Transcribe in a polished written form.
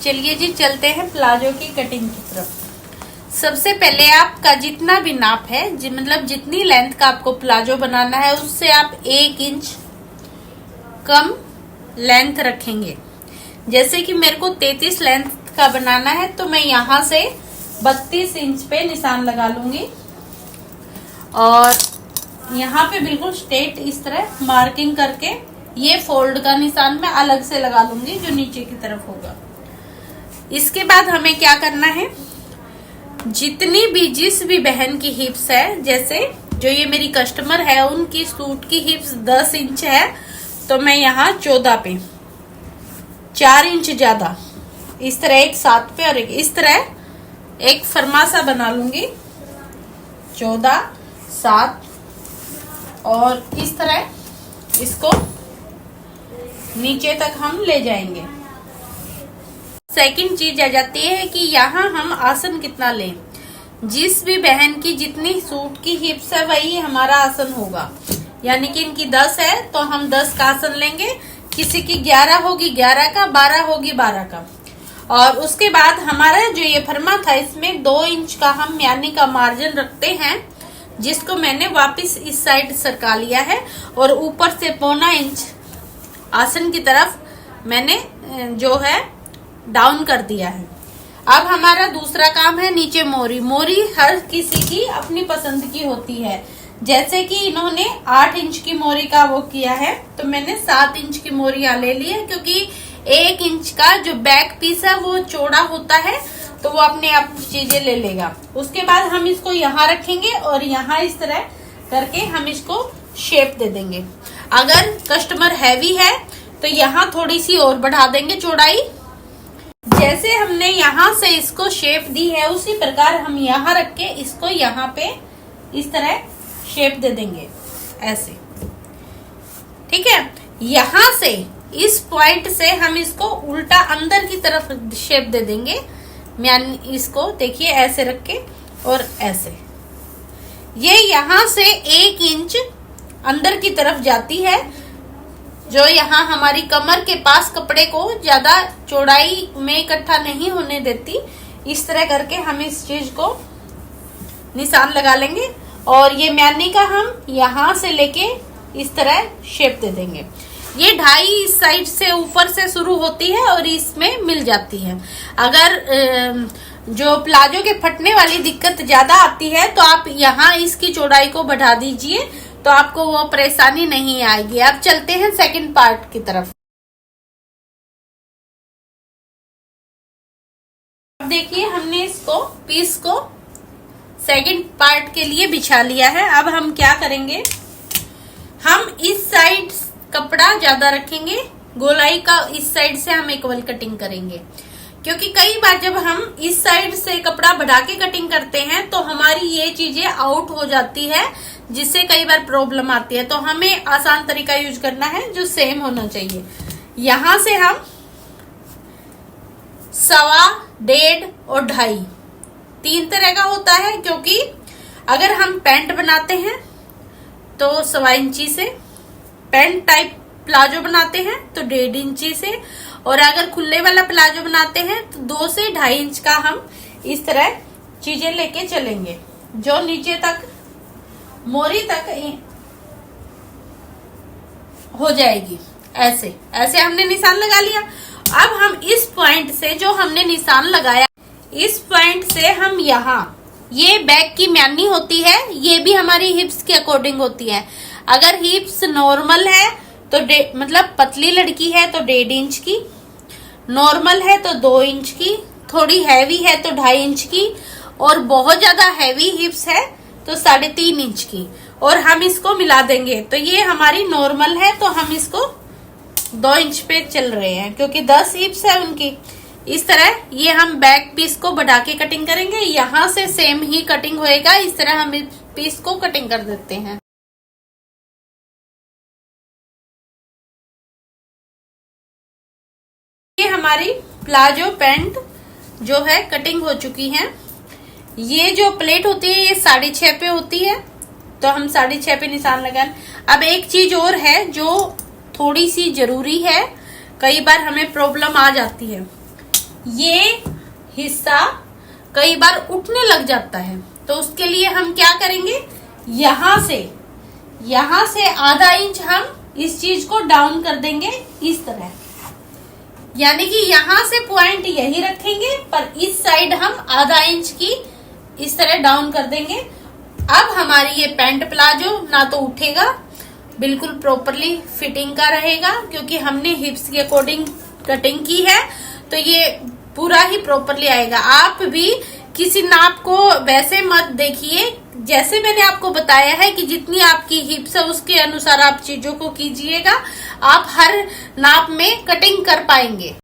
चलिए जी चलते हैं प्लाजो की कटिंग की तरफ। सबसे पहले आपका जितना भी नाप है मतलब जितनी लेंथ का आपको प्लाजो बनाना है उससे आप 1 इंच कम लेंथ रखेंगे। जैसे कि मेरे को 33 लेंथ का बनाना है तो मैं यहाँ से 32 इंच पे निशान लगा लूंगी और यहाँ पे बिल्कुल स्ट्रेट इस तरह मार्किंग करके ये फोल्ड का निशान मैं अलग से लगा लूंगी जो नीचे की तरफ होगा। इसके बाद हमें क्या करना है, जितनी भी जिस भी बहन की हिप्स है, जैसे जो ये मेरी कस्टमर है उनकी सूट की हिप्स 10 इंच है तो मैं यहाँ 14 पे 4 इंच ज्यादा इस तरह एक 7 पे और एक इस तरह एक फरमासा बना लूंगी 14 7 और इस तरह इसको नीचे तक हम ले जाएंगे। सेकंड चीज आ जाती है कि यहाँ हम आसन कितना लें। जिस भी बहन की जितनी सूट की हिप्स है वही हमारा आसन होगा। यानी कि इनकी 10 है तो हम 10 का आसन लेंगे, किसी की 11 होगी 11 का, 12 होगी 12 का। और उसके बाद हमारा जो ये फरमा था इसमें 2 इंच का हम यानी का मार्जिन रखते हैं, जिसको मैंने वापस इस साइड सरका लिया है और ऊपर से 1.25 इंच आसन की तरफ मैंने जो है डाउन कर दिया है। अब हमारा दूसरा काम है नीचे मोरी। मोरी हर किसी की अपनी पसंद की होती है। जैसे कि इन्होंने 8 इंच की मोरी का वो किया है तो मैंने 7 इंच की मोरी यहाँ ले ली है, क्योंकि 1 इंच का जो बैक पीस है वो चौड़ा होता है तो वो अपने आप चीजें ले लेगा। उसके बाद हम इसको यहाँ रखेंगे और यहाँ इस तरह करके हम इसको शेप दे देंगे। अगर कस्टमर हैवी है तो यहाँ थोड़ी सी और बढ़ा देंगे चौड़ाई। जैसे हमने यहाँ से इसको शेप दी है उसी प्रकार हम यहाँ रख के इसको यहाँ पे इस तरह शेप दे देंगे ऐसे। ठीक है, यहाँ से इस पॉइंट से हम इसको उल्टा अंदर की तरफ शेप दे देंगे। मैं इसको देखिए ऐसे रख के और ऐसे ये यहाँ से 1 इंच अंदर की तरफ जाती है, जो यहाँ हमारी कमर के पास कपड़े को ज्यादा चौड़ाई में इकट्ठा नहीं होने देती। इस तरह करके हम इस चीज को निशान लगा लेंगे और ये म्यानी का हम यहाँ से लेके इस तरह शेप दे देंगे। ये 2.5 इस साइड से ऊपर से शुरू होती है और इसमें मिल जाती है। अगर जो प्लाजो के फटने वाली दिक्कत ज्यादा आती है तो आप यहाँ इसकी चौड़ाई को बढ़ा दीजिए तो आपको वो परेशानी नहीं आएगी। अब चलते हैं सेकंड पार्ट की तरफ। अब देखिए हमने इसको पीस को सेकंड पार्ट के लिए बिछा लिया है। अब हम क्या करेंगे, हम इस साइड कपड़ा ज्यादा रखेंगे, गोलाई का इस साइड से हम इक्वल कटिंग करेंगे, क्योंकि कई बार जब हम इस साइड से कपड़ा बढ़ा के कटिंग करते हैं तो हमारी ये चीजें आउट हो जाती है, जिससे कई बार प्रॉब्लम आती है। तो हमें आसान तरीका यूज करना है जो सेम होना चाहिए। यहाँ से हम 1.25, 1.5 और 2.5 3 तरह का होता है, क्योंकि अगर हम पैंट बनाते हैं तो 1.25 इंची से, पैंट टाइप प्लाजो बनाते हैं तो 1.5 इंची से, और अगर खुले वाला प्लाजो बनाते हैं तो 2 से 2.5 इंच का हम इस तरह चीजें लेके चलेंगे, जो नीचे तक मोरी तक हो जाएगी। ऐसे ऐसे हमने निशान लगा लिया। अब हम इस पॉइंट से जो हमने निशान लगाया, इस पॉइंट से हम यहाँ, ये बैक की म्यानी होती है, ये भी हमारी हिप्स के अकॉर्डिंग होती है। अगर हिप्स नॉर्मल है तो मतलब पतली लड़की है तो 1.5 इंच की, नॉर्मल है तो 2 इंच की, थोड़ी हैवी है तो 2.5 इंच की, और बहुत ज्यादा हैवी हिप्स है तो 3.5 इंच की, और हम इसको मिला देंगे तो ये हमारी नॉर्मल है तो हम इसको 2 इंच पे चल रहे हैं, क्योंकि 10 हिप्स है उनकी। इस तरह ये हम बैक पीस को बढ़ा के कटिंग करेंगे। यहाँ से सेम ही कटिंग होएगा, इस तरह हम इस पीस को कटिंग कर देते हैं। ये हमारी प्लाजो पैंट जो है कटिंग हो चुकी है। ये जो प्लेट होती है ये 6.5 पे होती है तो हम 6.5 पे निशान लगाएं। अब एक चीज और है जो थोड़ी सी जरूरी है, कई बार हमें प्रॉब्लम आ जाती है। ये हिस्सा कई बार उठने लग जाता है, तो उसके लिए हम क्या करेंगे, यहां से आधा इंच हम इस चीज को डाउन कर देंगे इस तरह, यानी कि यहां से पॉइंट यही रखेंगे पर इस साइड हम आधा इंच की इस तरह डाउन कर देंगे। अब हमारी ये पैंट प्लाजो ना तो उठेगा, बिल्कुल प्रॉपरली फिटिंग का रहेगा, क्योंकि हमने हिप्स के अकॉर्डिंग कटिंग की है, तो ये पूरा ही प्रॉपरली आएगा। आप भी किसी नाप को वैसे मत देखिए, जैसे मैंने आपको बताया है कि जितनी आपकी हिप्स है उसके अनुसार आप चीजों को कीजिएगा, आप हर नाप में कटिंग कर पाएंगे।